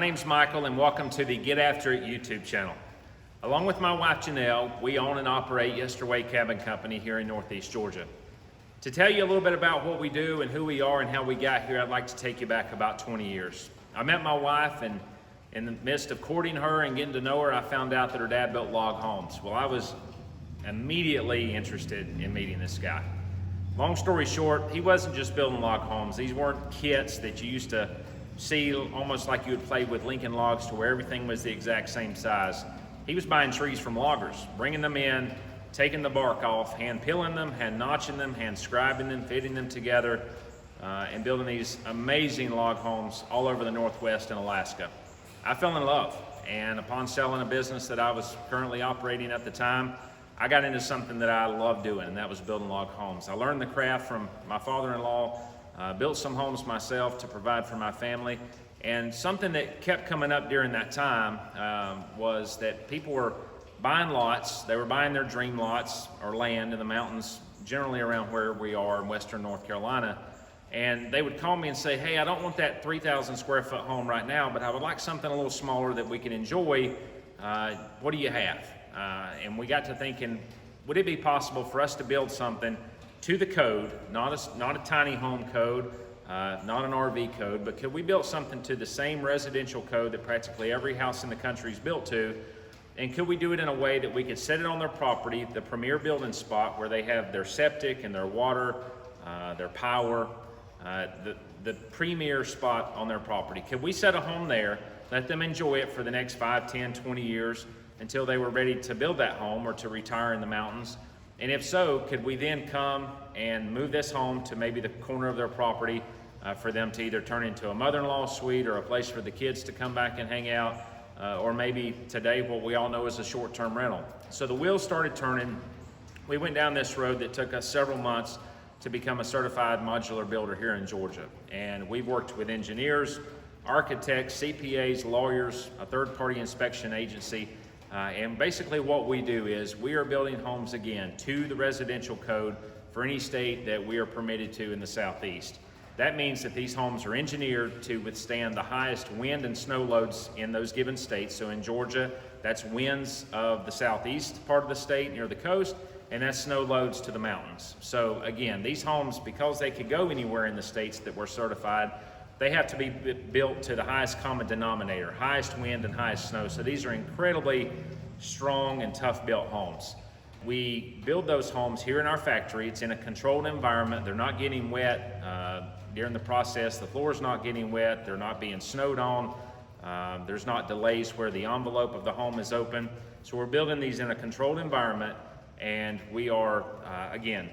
name's Michael and welcome to the Get After It YouTube channel. Along with my wife Janelle, we own and operate Yesterway Cabin Company here in Northeast Georgia. To tell you a little bit about what we do and who we are and how we got here, I'd like to take you back about 20 years. I met my wife, and in the midst of courting her and getting to know her, I found out that her dad built log homes. Well, I was immediately interested in meeting this guy. Long story short, he wasn't just building log homes. These weren't kits that you used to see almost like you would play with Lincoln logs to where everything was the exact same size. He was buying trees from loggers, bringing them in, taking the bark off, hand peeling them, hand notching them, hand scribing them, fitting them together, and building these amazing log homes all over the Northwest and Alaska. I fell in love, and upon selling a business that I was currently operating at the time, I got into something that I love doing, and that was building log homes. I learned the craft from my father-in-law, built some homes myself to provide for my family, and something that kept coming up during that time was that people were buying lots. They were buying their dream lots or land in the mountains, generally around where we are in western North Carolina, and they would call me and say, hey, I don't want that 3,000 square foot home right now, but I would like something a little smaller that we can enjoy. What do you have? And we got to thinking, would it be possible for us to build something to the code, not a tiny home code, not an RV code, but could we build something to the same residential code that practically every house in the country is built to? And could we do it in a way that we could set it on their property, the premier building spot where they have their septic and their water, their power, the premier spot on their property? Could we set a home there, let them enjoy it for the next 5, 10, 20 years until they were ready to build that home or to retire in the mountains? And if so, could we then come and move this home to maybe the corner of their property for them to either turn into a mother-in-law suite or a place for the kids to come back and hang out, or maybe today what we all know is a short-term rental. So the wheels started turning. We went down this road that took us several months to become a certified modular builder here in Georgia. And we've worked with engineers, architects, CPAs, lawyers, a third-party inspection agency, and basically what we do is we are building homes again to the residential code for any state that we are permitted to in the Southeast. That means that these homes are engineered to withstand the highest wind and snow loads in those given states. So in Georgia, that's winds of the southeast part of the state near the coast, and that's snow loads to the mountains. So again, these homes, because they could go anywhere in the states that we're certified, they have to be built to the highest common denominator, highest wind and highest snow. So these are incredibly strong and tough built homes. We build those homes here in our factory. It's in a controlled environment. They're not getting wet during the process. The floor's not getting wet. They're not being snowed on. There's not delays where the envelope of the home is open. So we're building these in a controlled environment, and we are, again,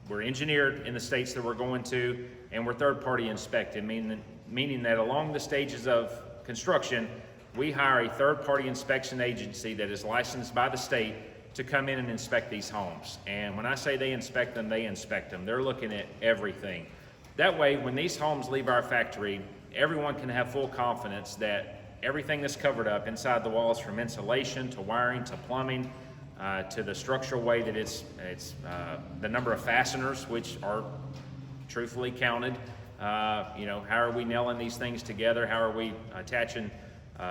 we're engineered in the states that we're going to, and we're third-party inspected, meaning that along the stages of construction, we hire a third-party inspection agency that is licensed by the state to come in and inspect these homes. And when I say they inspect them, they inspect them. They're looking at everything. That way, when these homes leave our factory, everyone can have full confidence that everything that's covered up inside the walls, from insulation to wiring to plumbing, to the structural way that it's the number of fasteners, which are truthfully counted. How are we nailing these things together? How are we attaching,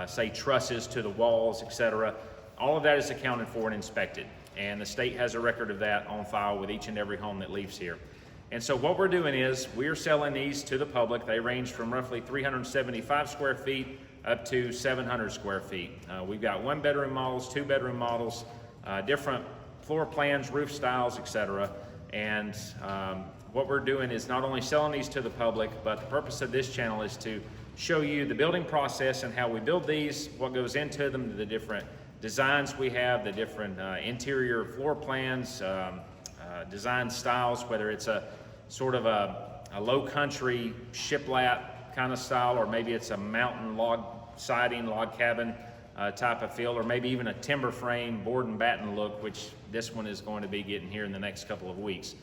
say, trusses to the walls, etc.? All of that is accounted for and inspected, and the state has a record of that on file with each and every home that leaves here. And so what we're doing is we're selling these to the public. They range from roughly 375 square feet up to 700 square feet. We've got 1-bedroom models, 2-bedroom models, different floor plans, roof styles, etc. And what we're doing is not only selling these to the public, but the purpose of this channel is to show you the building process and how we build these, what goes into them, the different designs we have, the different interior floor plans, design styles, whether it's a sort of a low country shiplap kind of style, or maybe it's a mountain log siding, log cabin type of feel, or maybe even a timber frame, board and batten look, which this one is going to be getting here in the next couple of weeks.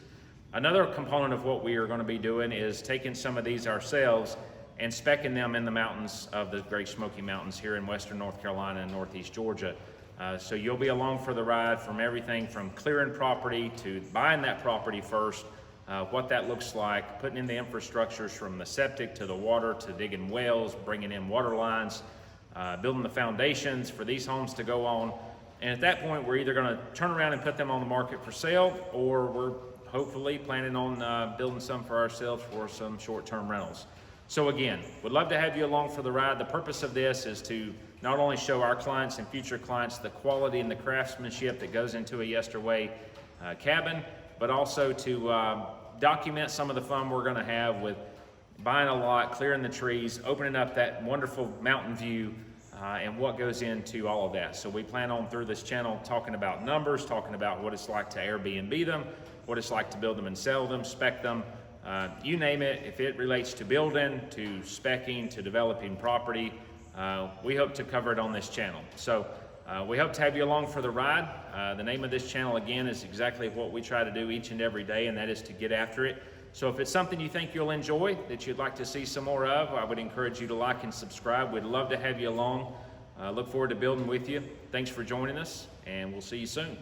Another component of what we are going to be doing is taking some of these ourselves and specking them in the mountains of the Great Smoky Mountains here in western North Carolina and northeast Georgia. So you'll be along for the ride, from everything from clearing property to buying that property first, what that looks like, putting in the infrastructures from the septic to the water to digging wells, bringing in water lines, building the foundations for these homes to go on. And at that point, we're either going to turn around and put them on the market for sale, or we're hopefully planning on building some for ourselves for some short-term rentals. So again, would love to have you along for the ride. The purpose of this is to not only show our clients and future clients the quality and the craftsmanship that goes into a Yesterway cabin, but also to document some of the fun we're going to have with buying a lot, clearing the trees, opening up that wonderful mountain view, and what goes into all of that. So we plan on, through this channel, talking about numbers, talking about what it's like to Airbnb them, what it's like to build them and sell them, spec them, you name it. If it relates to building, to speccing, to developing property, we hope to cover it on this channel. So we hope to have you along for the ride. The name of this channel, again, is exactly what we try to do each and every day, and that is to get after it. So if it's something you think you'll enjoy, that you'd like to see some more of, I would encourage you to like and subscribe. We'd love to have you along. Look forward to building with you. Thanks for joining us, and we'll see you soon.